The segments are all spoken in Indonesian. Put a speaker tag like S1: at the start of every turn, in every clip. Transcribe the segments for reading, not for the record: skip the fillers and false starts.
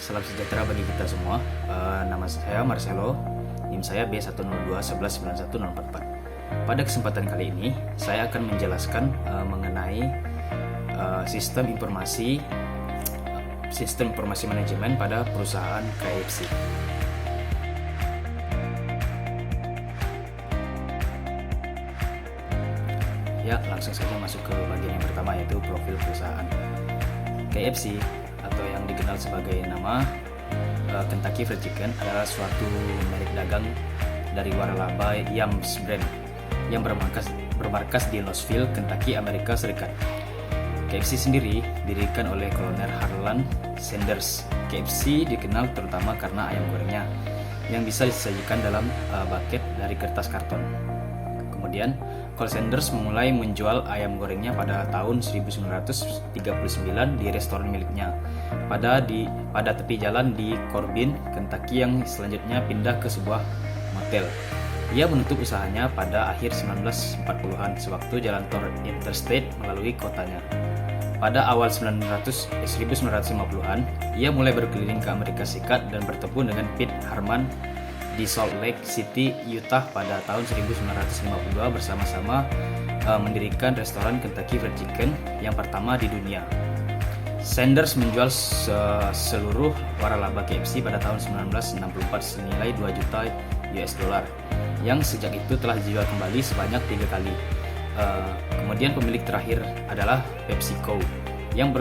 S1: Salam sejahtera bagi kita semua. Nama saya Marcelo, NIM saya B102119144. Pada kesempatan kali ini, saya akan menjelaskan mengenai sistem informasi manajemen pada perusahaan KFC. Ya, langsung saja masuk ke bagian yang pertama, yaitu profil perusahaan. KFC atau yang dikenal sebagai nama Kentucky Fried Chicken adalah suatu merek dagang dari waralaba Yums brand yang bermarkas di Louisville, Kentucky, Amerika Serikat. KFC sendiri didirikan oleh Kolonel Harlan Sanders. KFC dikenal terutama karena ayam gorengnya yang bisa disajikan dalam bucket dari kertas karton. Kemudian, Col Sanders memulai menjual ayam gorengnya pada tahun 1939 di restoran miliknya pada tepi jalan di Corbin, Kentucky, yang selanjutnya pindah ke sebuah motel. Ia menutup usahanya pada akhir 1940-an sewaktu jalan tol interstate melalui kotanya. Pada awal 1950-an, ia mulai berkeliling ke Amerika Serikat dan bertemu dengan Pete Harman di Salt Lake City, Utah pada tahun 1952 bersama-sama mendirikan restoran Kentucky Fried Chicken yang pertama di dunia. Sanders menjual seluruh waralaba KFC pada tahun 1964 senilai 2 juta US dollar yang sejak itu telah dijual kembali sebanyak 3 kali. Kemudian pemilik terakhir adalah PepsiCo yang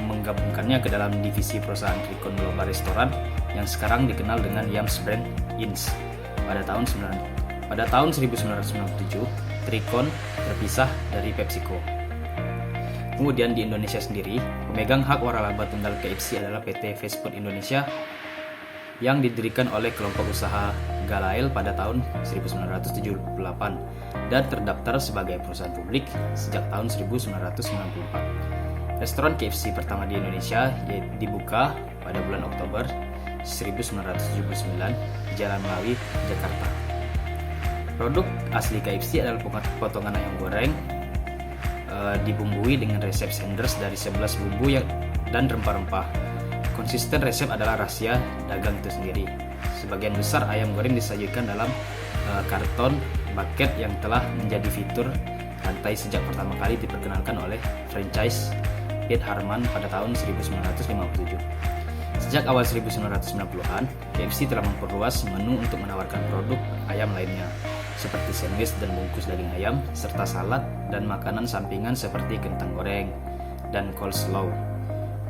S1: menggabungkannya ke dalam divisi perusahaan Tricon Global Restoran yang sekarang dikenal dengan Yums Brand Inc. Pada tahun 1997, Tricon terpisah dari PepsiCo. Kemudian di Indonesia sendiri, pemegang hak waralaba tunggal KFC adalah PT Fast Food Indonesia yang didirikan oleh kelompok usaha Galael pada tahun 1978 dan terdaftar sebagai perusahaan publik sejak tahun 1994. Restoran KFC pertama di Indonesia dibuka pada bulan Oktober 1979 di Jalan Melawi, Jakarta. Produk asli KFC adalah potongan ayam goreng dibumbui dengan resep Sanders dari 11 bumbu dan rempah-rempah. Konsisten resep adalah rahasia dagang itu sendiri. Sebagian besar ayam goreng disajikan dalam karton bucket yang telah menjadi fitur rantai sejak pertama kali diperkenalkan oleh franchise Pete Harman pada tahun 1957. Sejak awal 1990-an, KFC telah memperluas menu untuk menawarkan produk ayam lainnya, seperti sandwich dan bungkus daging ayam, serta salad dan makanan sampingan seperti kentang goreng dan coleslaw,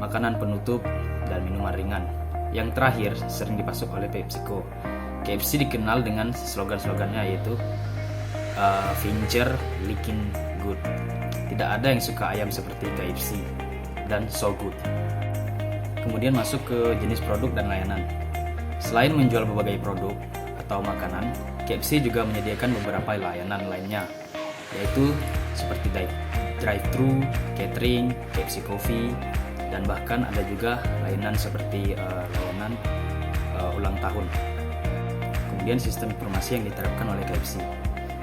S1: makanan penutup, dan minuman ringan. Yang terakhir sering dipasok oleh PepsiCo. KFC dikenal dengan slogan-slogannya yaitu Finger Licking Good. Tidak ada yang suka ayam seperti KFC dan So Good. Kemudian masuk ke jenis produk dan layanan. Selain menjual berbagai produk atau makanan, KFC juga menyediakan beberapa layanan lainnya, yaitu seperti drive-thru, catering, KFC Coffee, dan bahkan ada juga layanan seperti layanan ulang tahun. Kemudian sistem informasi yang diterapkan oleh KFC.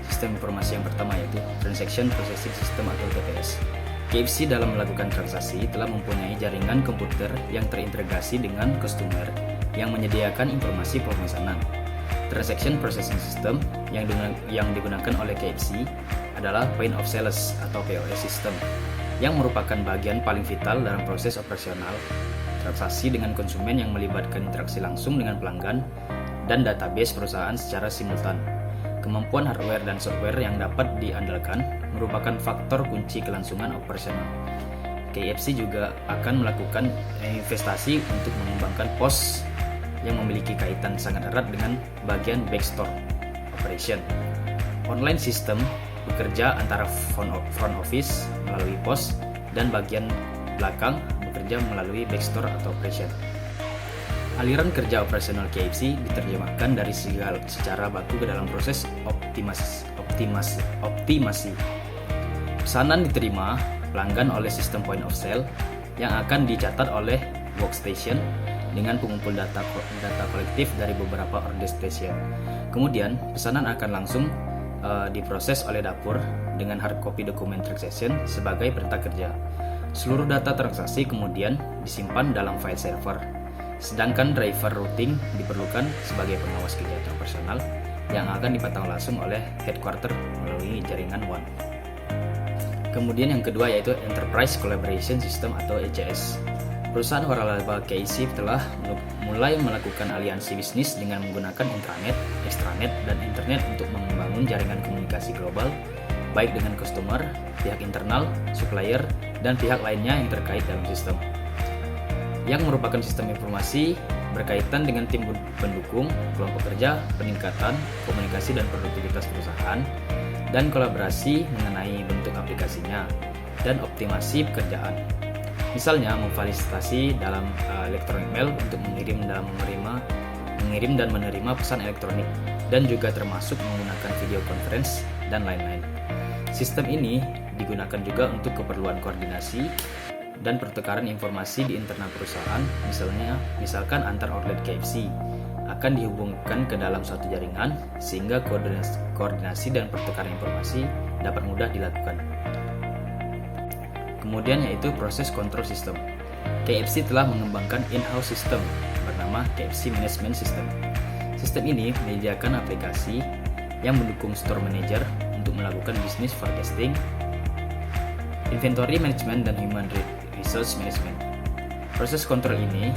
S1: Sistem informasi yang pertama yaitu Transaction Processing System atau TPS. KFC dalam melakukan transaksi telah mempunyai jaringan komputer yang terintegrasi dengan customer yang menyediakan informasi pemesanan. Transaction Processing System yang digunakan oleh KFC adalah Point of Sales atau POS System yang merupakan bagian paling vital dalam proses operasional transaksi dengan konsumen yang melibatkan interaksi langsung dengan pelanggan dan database perusahaan secara simultan. Kemampuan hardware dan software yang dapat diandalkan merupakan faktor kunci kelangsungan operasional. KFC juga akan melakukan investasi untuk mengembangkan POS yang memiliki kaitan sangat erat dengan bagian backstore operation. Online system bekerja antara front office melalui POS dan bagian belakang bekerja melalui backstore atau operation. Aliran kerja operasional KFC diterjemahkan dari secara baku ke dalam proses optimasi. Pesanan diterima pelanggan oleh sistem point of sale yang akan dicatat oleh workstation dengan pengumpul data kolektif dari beberapa order station. Kemudian pesanan akan langsung diproses oleh dapur dengan hard copy dokumen transaction sebagai perintah kerja. Seluruh data transaksi kemudian disimpan dalam file server. Sedangkan driver routing diperlukan sebagai pengawas kegiatan personal yang akan dipantau langsung oleh headquarter melalui jaringan WAN. Kemudian yang kedua yaitu Enterprise Collaboration System atau ECS. Perusahaan waralaba KIC telah mulai melakukan aliansi bisnis dengan menggunakan intranet, extranet, dan internet untuk membangun jaringan komunikasi global, baik dengan customer, pihak internal, supplier, dan pihak lainnya yang terkait dalam sistem. Yang merupakan sistem informasi berkaitan dengan tim pendukung, kelompok kerja, peningkatan, komunikasi dan produktivitas perusahaan, dan kolaborasi mengenai bentuk aplikasinya, dan optimasi pekerjaan. Misalnya memfasilitasi dalam electronic mail untuk mengirim dan menerima pesan elektronik, dan juga termasuk menggunakan video conference dan lain-lain. Sistem ini digunakan juga untuk keperluan koordinasi dan pertukaran informasi di internal perusahaan, misalkan antar outlet KFC akan dihubungkan ke dalam suatu jaringan sehingga koordinasi dan pertukaran informasi dapat mudah dilakukan. Kemudian yaitu proses control system. KFC telah mengembangkan in-house system bernama KFC Management System. Sistem ini menyediakan aplikasi yang mendukung store manager untuk melakukan business forecasting, inventory management, dan human resource management. Proses kontrol ini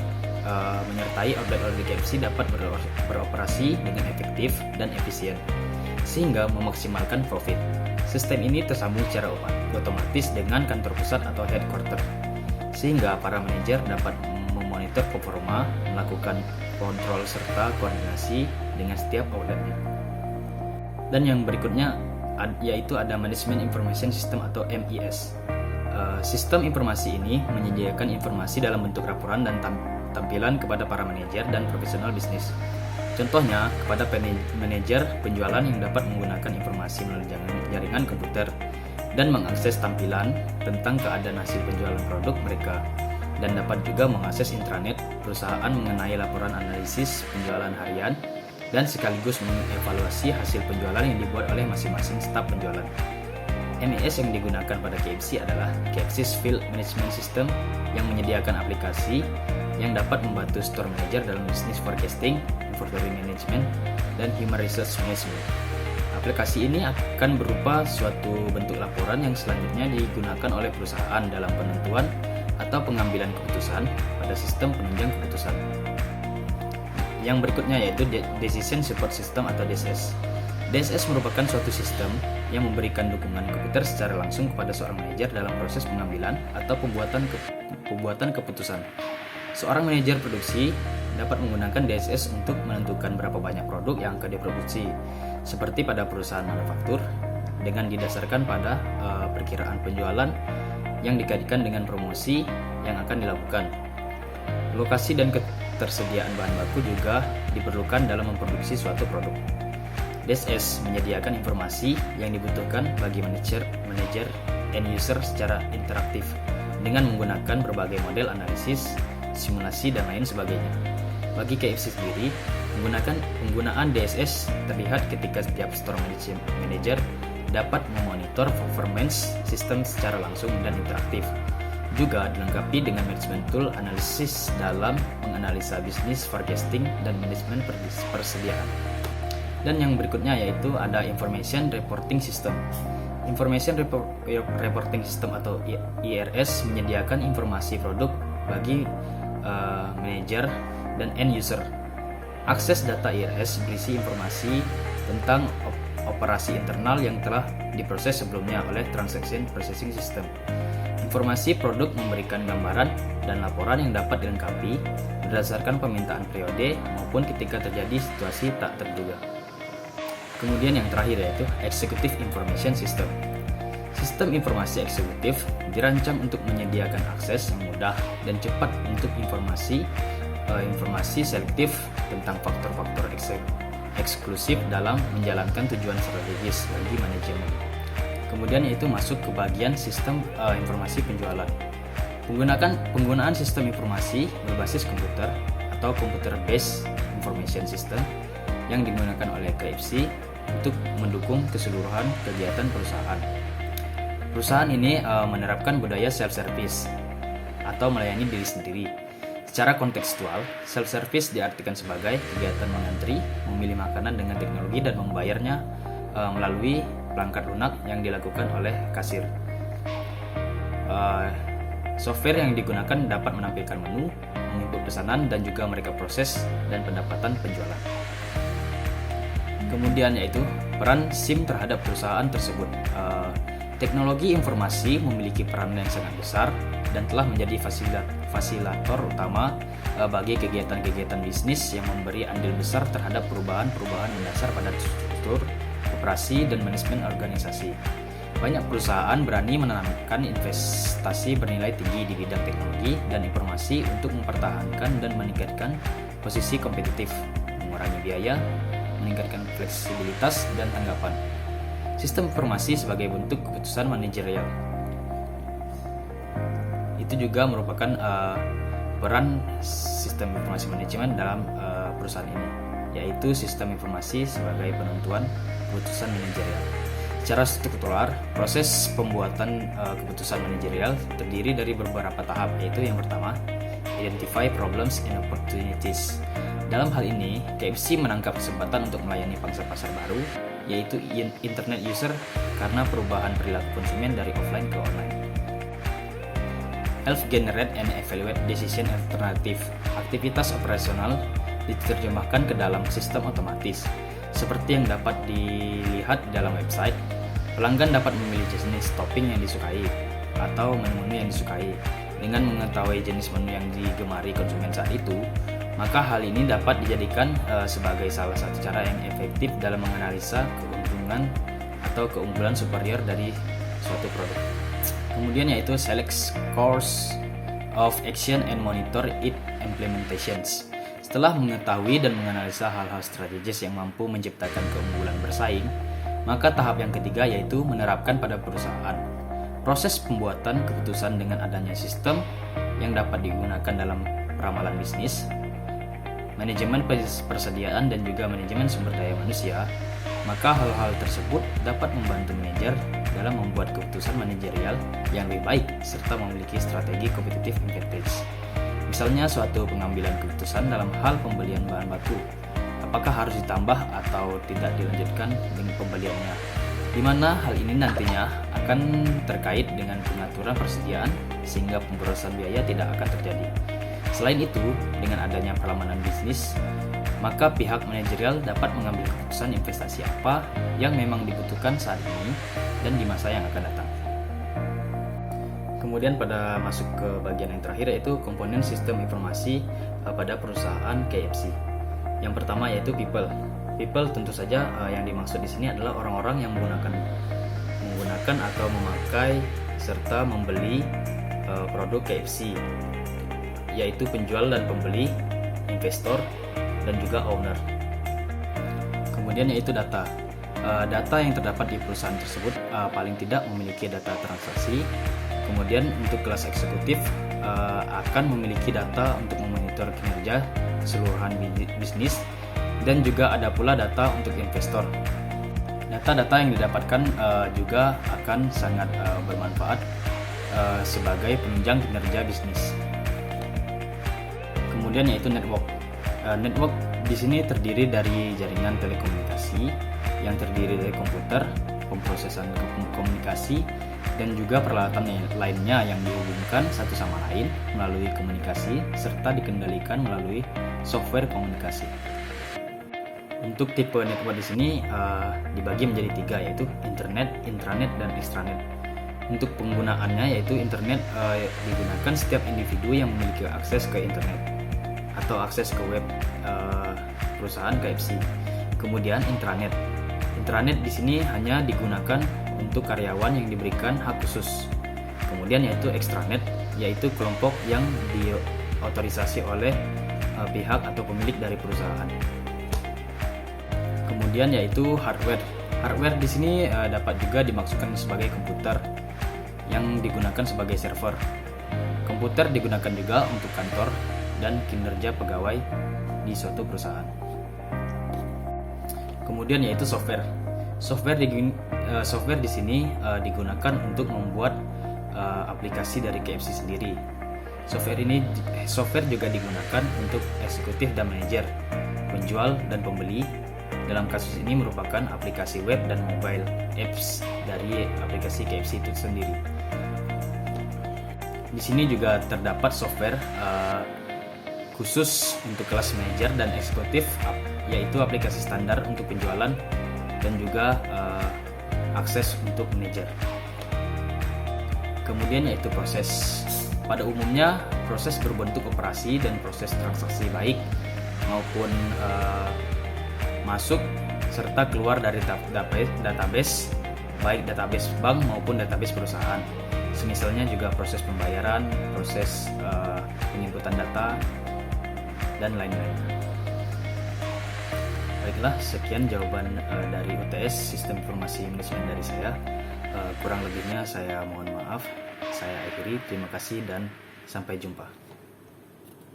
S1: menyertai outlet KFC dapat beroperasi dengan efektif dan efisien sehingga memaksimalkan profit. Sistem ini tersambung secara otomatis dengan kantor pusat atau headquarter sehingga para manajer dapat memonitor performa, melakukan kontrol serta koordinasi dengan setiap outletnya. Dan yang berikutnya yaitu ada Management Information System atau MES. Sistem informasi ini menyediakan informasi dalam bentuk laporan dan tampilan kepada para manajer dan profesional bisnis. Contohnya, kepada manajer penjualan yang dapat menggunakan informasi melalui jaringan komputer dan mengakses tampilan tentang keadaan hasil penjualan produk mereka, dan dapat juga mengakses intranet perusahaan mengenai laporan analisis penjualan harian dan sekaligus mengevaluasi hasil penjualan yang dibuat oleh masing-masing staf penjualan. MES yang digunakan pada KFC adalah KFC Field Management System yang menyediakan aplikasi yang dapat membantu store manager dalam business forecasting, inventory management, dan human resource management. Aplikasi ini akan berupa suatu bentuk laporan yang selanjutnya digunakan oleh perusahaan dalam penentuan atau pengambilan keputusan pada sistem penunjang keputusan. Yang berikutnya yaitu Decision Support System atau DSS. DSS merupakan suatu sistem yang memberikan dukungan komputer secara langsung kepada seorang manajer dalam proses pengambilan atau pembuatan keputusan. Seorang manajer produksi dapat menggunakan DSS untuk menentukan berapa banyak produk yang akan diproduksi, seperti pada perusahaan manufaktur, dengan didasarkan pada perkiraan penjualan yang dikaitkan dengan promosi yang akan dilakukan. Lokasi dan ketersediaan bahan baku juga diperlukan dalam memproduksi suatu produk. DSS menyediakan informasi yang dibutuhkan bagi manajer end user secara interaktif dengan menggunakan berbagai model analisis, simulasi, dan lain sebagainya. Bagi KFC sendiri, penggunaan DSS terlihat ketika setiap store manager dapat memonitor performance sistem secara langsung dan interaktif. Juga dilengkapi dengan management tool analisis dalam menganalisa bisnis forecasting dan manajemen persediaan. Dan yang berikutnya yaitu ada Information Reporting System. Information Reporting System atau IRS menyediakan informasi produk bagi manajer dan end user. Akses data IRS berisi informasi tentang operasi internal yang telah diproses sebelumnya oleh Transaction Processing System. Informasi produk memberikan gambaran dan laporan yang dapat dilengkapi berdasarkan permintaan periode maupun ketika terjadi situasi tak terduga. Kemudian yang terakhir yaitu Executive Information System. Sistem informasi eksekutif dirancang untuk menyediakan akses yang mudah dan cepat untuk informasi selektif tentang faktor-faktor eksklusif dalam menjalankan tujuan strategis bagi manajemen. Kemudian yaitu masuk ke bagian sistem informasi penjualan. Penggunaan sistem informasi berbasis komputer atau Computer Based Information System yang digunakan oleh KFC untuk mendukung keseluruhan kegiatan perusahaan. Perusahaan ini menerapkan budaya self-service atau melayani diri sendiri. Secara kontekstual, self-service diartikan sebagai kegiatan mengantri, memilih makanan dengan teknologi dan membayarnya melalui perangkat lunak yang dilakukan oleh kasir. Software yang digunakan dapat menampilkan menu, menginput pesanan, dan juga mereka proses dan pendapatan penjualan. Kemudian yaitu peran SIM terhadap perusahaan tersebut. Teknologi informasi memiliki peran yang sangat besar dan telah menjadi fasilitator utama bagi kegiatan-kegiatan bisnis yang memberi andil besar terhadap perubahan-perubahan mendasar pada struktur, operasi, dan manajemen organisasi. Banyak perusahaan berani menanamkan investasi bernilai tinggi di bidang teknologi dan informasi untuk mempertahankan dan meningkatkan posisi kompetitif, mengurangi biaya, meningkatkan fleksibilitas dan tanggapan. Sistem informasi sebagai bentuk keputusan manajerial. Itu juga merupakan peran sistem informasi manajemen dalam perusahaan ini, yaitu sistem informasi sebagai penentuan keputusan manajerial. Secara struktural, proses pembuatan keputusan manajerial terdiri dari beberapa tahap, yaitu yang pertama, identify problems and opportunities. Dalam hal ini, KFC menangkap kesempatan untuk melayani pangsa pasar baru, yaitu internet user karena perubahan perilaku konsumen dari offline ke online. Help generate and evaluate decision alternative. Aktivitas operasional diterjemahkan ke dalam sistem otomatis. Seperti yang dapat dilihat di dalam website, pelanggan dapat memilih jenis topping yang disukai atau menu-menu yang disukai. Dengan mengetahui jenis menu yang digemari konsumen saat itu, maka hal ini dapat dijadikan sebagai salah satu cara yang efektif dalam menganalisa keuntungan atau keunggulan superior dari suatu produk. Kemudian yaitu select course of action and monitor its implementations. Setelah mengetahui dan menganalisa hal-hal strategis yang mampu menciptakan keunggulan bersaing, maka tahap yang ketiga yaitu menerapkan pada perusahaan. Proses pembuatan keputusan dengan adanya sistem yang dapat digunakan dalam ramalan bisnis, manajemen persediaan, dan juga manajemen sumber daya manusia, maka hal-hal tersebut dapat membantu manajer dalam membuat keputusan manajerial yang lebih baik serta memiliki strategi kompetitif advantage. Misalnya suatu pengambilan keputusan dalam hal pembelian bahan baku, apakah harus ditambah atau tidak dilanjutkan dengan pembeliannya, di mana hal ini nantinya akan terkait dengan pengaturan persediaan sehingga pemborosan biaya tidak akan terjadi. Selain itu, dengan adanya perlambatan bisnis, maka pihak manajerial dapat mengambil keputusan investasi apa yang memang dibutuhkan saat ini dan di masa yang akan datang. Kemudian pada masuk ke bagian yang terakhir yaitu komponen sistem informasi pada perusahaan KFC. Yang pertama yaitu people. People tentu saja yang dimaksud di sini adalah orang-orang yang menggunakan atau memakai serta membeli produk KFC, yaitu penjual dan pembeli, investor, dan juga owner. Kemudian yaitu data. Data yang terdapat di perusahaan tersebut paling tidak memiliki data transaksi. Kemudian untuk kelas eksekutif akan memiliki data untuk memonitor kinerja keseluruhan bisnis, dan juga ada pula data untuk investor. Data-data yang didapatkan juga akan sangat bermanfaat sebagai penunjang kinerja bisnis. Kemudian yaitu network. Network di sini terdiri dari jaringan telekomunikasi yang terdiri dari komputer, pemrosesan komunikasi, dan juga peralatan lainnya yang dihubungkan satu sama lain melalui komunikasi serta dikendalikan melalui software komunikasi. Untuk tipe network di sini dibagi menjadi tiga, yaitu internet, intranet, dan extranet. Untuk penggunaannya yaitu internet digunakan setiap individu yang memiliki akses ke internet atau akses ke web perusahaan KFC. Kemudian intranet. Intranet di sini hanya digunakan untuk karyawan yang diberikan hak khusus. Kemudian yaitu extranet, yaitu kelompok yang diotorisasi oleh pihak atau pemilik dari perusahaan. Kemudian yaitu hardware. Hardware di sini dapat juga dimaksudkan sebagai komputer yang digunakan sebagai server. Komputer digunakan juga untuk kantor dan kinerja pegawai di suatu perusahaan. Kemudian yaitu software. Software di sini digunakan untuk membuat aplikasi dari KFC sendiri. Software juga digunakan untuk eksekutif dan manajer, penjual dan pembeli. Dalam kasus ini merupakan aplikasi web dan mobile apps dari aplikasi KFC itu sendiri. Di sini juga terdapat software khusus untuk kelas manajer dan eksekutif, yaitu aplikasi standar untuk penjualan dan juga akses untuk manajer. Kemudian yaitu proses. Pada umumnya proses berbentuk operasi dan proses transaksi baik maupun masuk serta keluar dari database, baik database bank maupun database perusahaan. Semisalnya juga proses pembayaran, proses penginputan data, dan lain-lain. Baiklah, sekian jawaban dari UTS Sistem Informasi Manajemen dari saya. Kurang lebihnya saya mohon maaf. Saya akhiri, terima kasih dan sampai jumpa.